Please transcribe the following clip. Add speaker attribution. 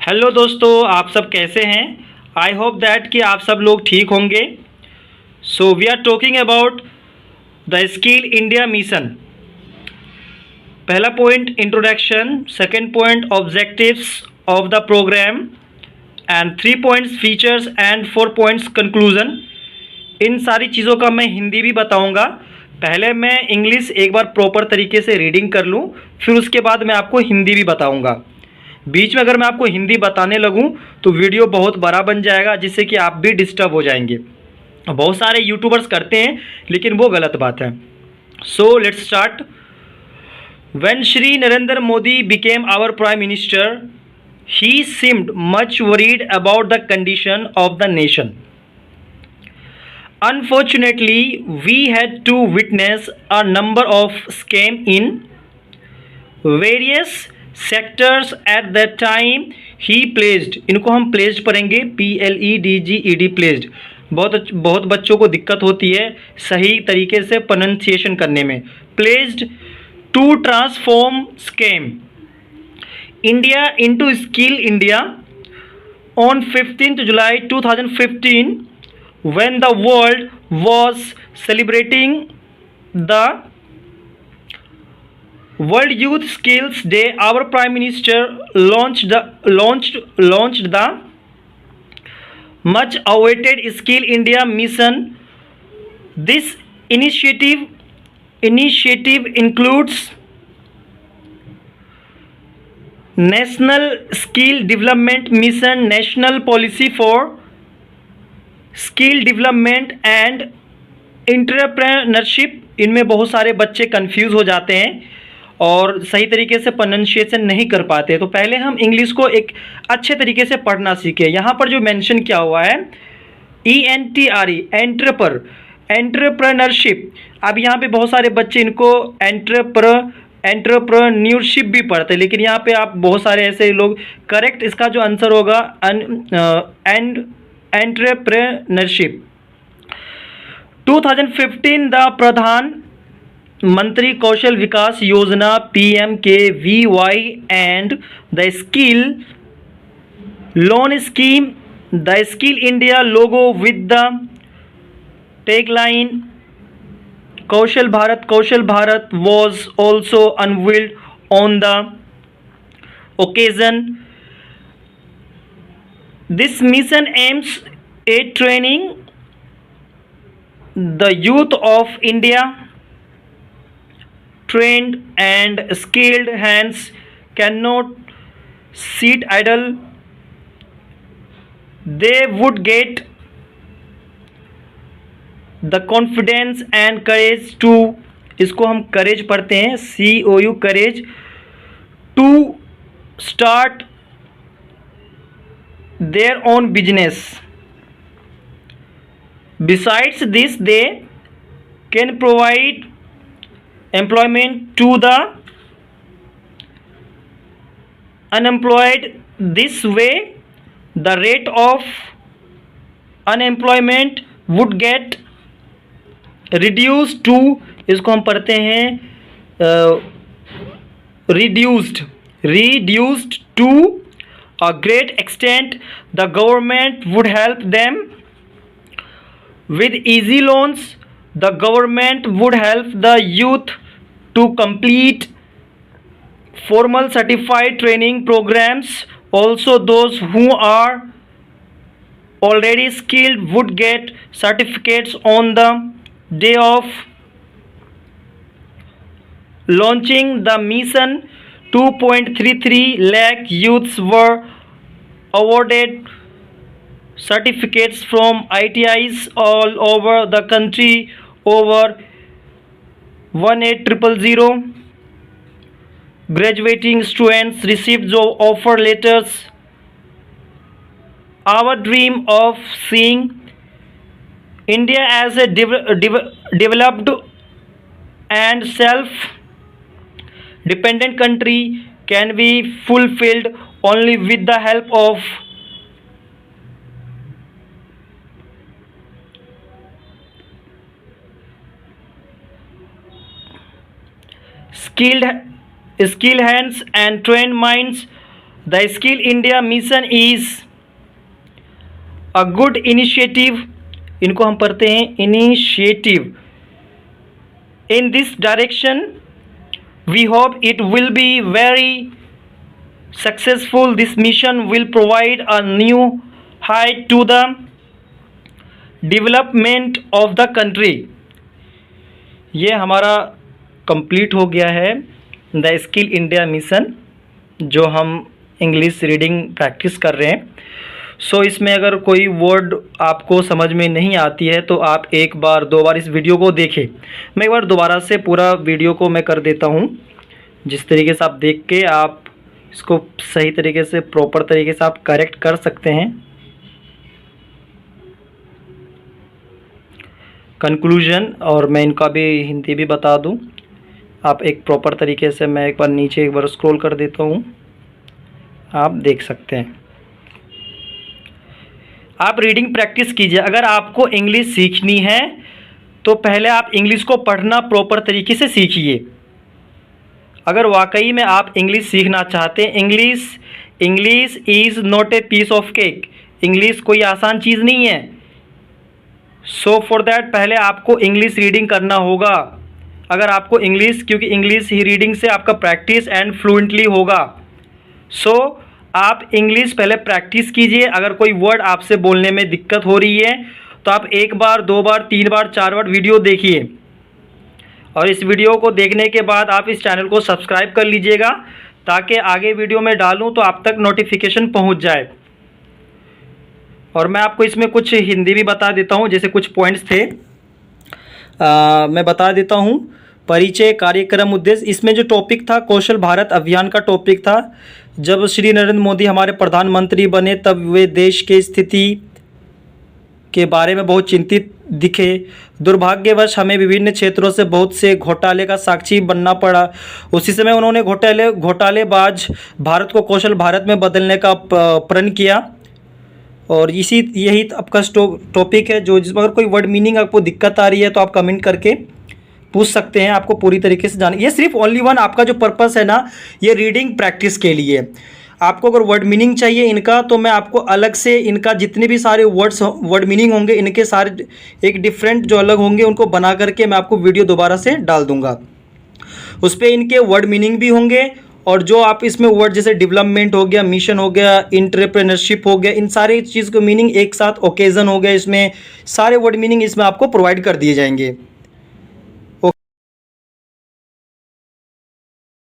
Speaker 1: Hello दोस्तों, आप सब कैसे हैं। आई होप दैट कि आप सब लोग ठीक होंगे। So we are talking about the skill India mission. पहला point introduction, second point objectives of the program and 3 points features and 4 points conclusion. इन सारी चीज़ों का मैं हिंदी भी बताऊंगा। पहले मैं इंग्लिश एक बार प्रॉपर तरीके से रीडिंग कर लूँ, फिर उसके बाद मैं आपको हिंदी भी बताऊंगा। बीच में अगर मैं आपको हिंदी बताने लगूं तो वीडियो बहुत बड़ा बन जाएगा, जिससे कि आप भी डिस्टर्ब हो जाएंगे। बहुत सारे यूट्यूबर्स करते हैं, लेकिन वो गलत बात है। So let's start. When Shri Narendra Modi became our prime minister, he seemed much worried about the condition of the nation. Unfortunately, we had to witness a number of scams in various sectors at that time he placed. इनको हम placed पढ़ेंगे, PLEDGED placed. बहुत बच्चों को दिक्कत होती है सही तरीके से प्रोनाउंसिएशन करने में। Placed to transform scam India into skill India on 15th July 2015 when the world was celebrating the World Youth Skills Day. Our Prime Minister launched the much awaited Skill India mission. This initiative includes National Skill Development Mission, National Policy for Skill Development and Entrepreneurship. इनमें बहुत सारे बच्चे confuse हो जाते हैं और सही तरीके से प्रोनाउंसिएशन नहीं कर पाते। तो पहले हम इंग्लिश को एक अच्छे तरीके से पढ़ना सीखें। यहाँ पर जो मेंशन किया हुआ है ENTRE, एंटरप्रेन्योरशिप। अब यहाँ पे बहुत सारे बच्चे इनको एंटरप्रेन्योरशिप भी पढ़ते हैं, लेकिन यहाँ पे आप बहुत सारे ऐसे लोग, करेक्ट इसका जो आंसर होगा एंटरप्रेन्योरशिप। 2015 द प्रधान मंत्री कौशल विकास योजना PMKVY and the skill loan scheme, the Skill India logo with the tagline Kaushal Bharat was also unveiled on the occasion. This mission aims at training the youth of India. Trained and skilled hands cannot sit idle. They would get the confidence and courage to, इसको हम courage पढ़ते हैं, COU courage, to start their own business. Besides this, they can provide employment to the unemployed. This way the rate of unemployment would get reduced to, इसको हम पढ़ते हैं reduced to a great extent. The government would help them with easy loans. The government would help the youth to complete formal certified training programs. Also, those who are already skilled would get certificates on the day of launching the mission. 2.33 lakh youths were awarded certificates from ITIs all over the country. Over 18,000 graduating students received job offer letters. Our dream of seeing India as a developed and self-dependent country can be fulfilled only with the help of skilled hands and trained minds. The skill India mission is a good initiative, इनको हम पढ़ते हैं initiative. In this direction we hope it will be very successful. This mission will provide a new height to the development of the country. ये हमारा complete हो गया है the skill India mission, जो हम इंग्लिश रीडिंग प्रैक्टिस कर रहे हैं। सो इसमें अगर कोई वर्ड आपको समझ में नहीं आती है तो आप एक बार दो बार इस वीडियो को देखें। मैं एक बार दोबारा से पूरा वीडियो को मैं कर देता हूँ, जिस तरीके से आप देख के आप इसको सही तरीके से प्रॉपर तरीके से आप करेक्ट कर सकते हैं। कंक्लूजन, और मैं इनका भी हिंदी भी बता दूं, आप एक प्रॉपर तरीके से, मैं एक बार नीचे एक बार स्क्रॉल कर देता हूं, आप देख सकते हैं। आप रीडिंग प्रैक्टिस कीजिए। अगर आपको इंग्लिश सीखनी है तो पहले आप इंग्लिश को पढ़ना प्रॉपर तरीके से सीखिए। अगर वाकई में आप इंग्लिश सीखना चाहते हैं, English is not a piece of cake, English कोई आसान चीज़ नहीं है। सो फॉर दैट पहले आपको इंग्लिश रीडिंग करना होगा। अगर आपको इंग्लिश, क्योंकि इंग्लिश ही रीडिंग से आपका प्रैक्टिस एंड फ्लुएंटली होगा। सो आप इंग्लिश पहले प्रैक्टिस कीजिए। अगर कोई वर्ड आपसे बोलने में दिक्कत हो रही है तो आप एक बार, दो बार, तीन बार, चार बार वीडियो देखिए, और इस वीडियो को देखने के बाद आप इस चैनल को सब्सक्राइब कर लीजिएगा, ताकि आगे वीडियो में डालूं तो आप तक नोटिफिकेशन पहुंच जाए। और मैं आपको इसमें कुछ हिंदी भी बता देता हूं, जैसे कुछ पॉइंट्स थे मैं बता देता हूं। परिचय, कार्यक्रम, उद्देश्य, इसमें जो टॉपिक था कौशल भारत अभियान का टॉपिक था। जब श्री नरेंद्र मोदी हमारे प्रधानमंत्री बने तब वे देश की स्थिति के बारे में बहुत चिंतित दिखे। दुर्भाग्यवश हमें विभिन्न क्षेत्रों से बहुत से घोटाले का साक्षी बनना पड़ा। उसी समय उन्होंने घोटालेबाज भारत को कौशल भारत में बदलने का प्रण किया। और यही आपका टॉपिक है। जो जिसमें अगर कोई वर्ड मीनिंग आपको दिक्कत आ रही है तो आप कमेंट करके पूछ सकते हैं, आपको पूरी तरीके से जाने। ये सिर्फ ओनली वन आपका जो पर्पस है ना, ये रीडिंग प्रैक्टिस के लिए। आपको अगर वर्ड मीनिंग चाहिए इनका, तो मैं आपको अलग से इनका जितने भी सारे वर्ड मीनिंग होंगे, इनके सारे एक डिफरेंट जो अलग होंगे उनको बना करके मैं आपको वीडियो दोबारा से डाल दूंगा। उस पर इनके वर्ड मीनिंग भी होंगे, और जो आप इसमें वर्ड जैसे डेवलपमेंट हो गया, मिशन हो गया, एंटरप्रेन्योरशिप हो गया, इन सारे चीज़ को मीनिंग एक साथ, ओकेजन हो गया, इसमें सारे वर्ड मीनिंग इसमें आपको प्रोवाइड कर दिए जाएंगे।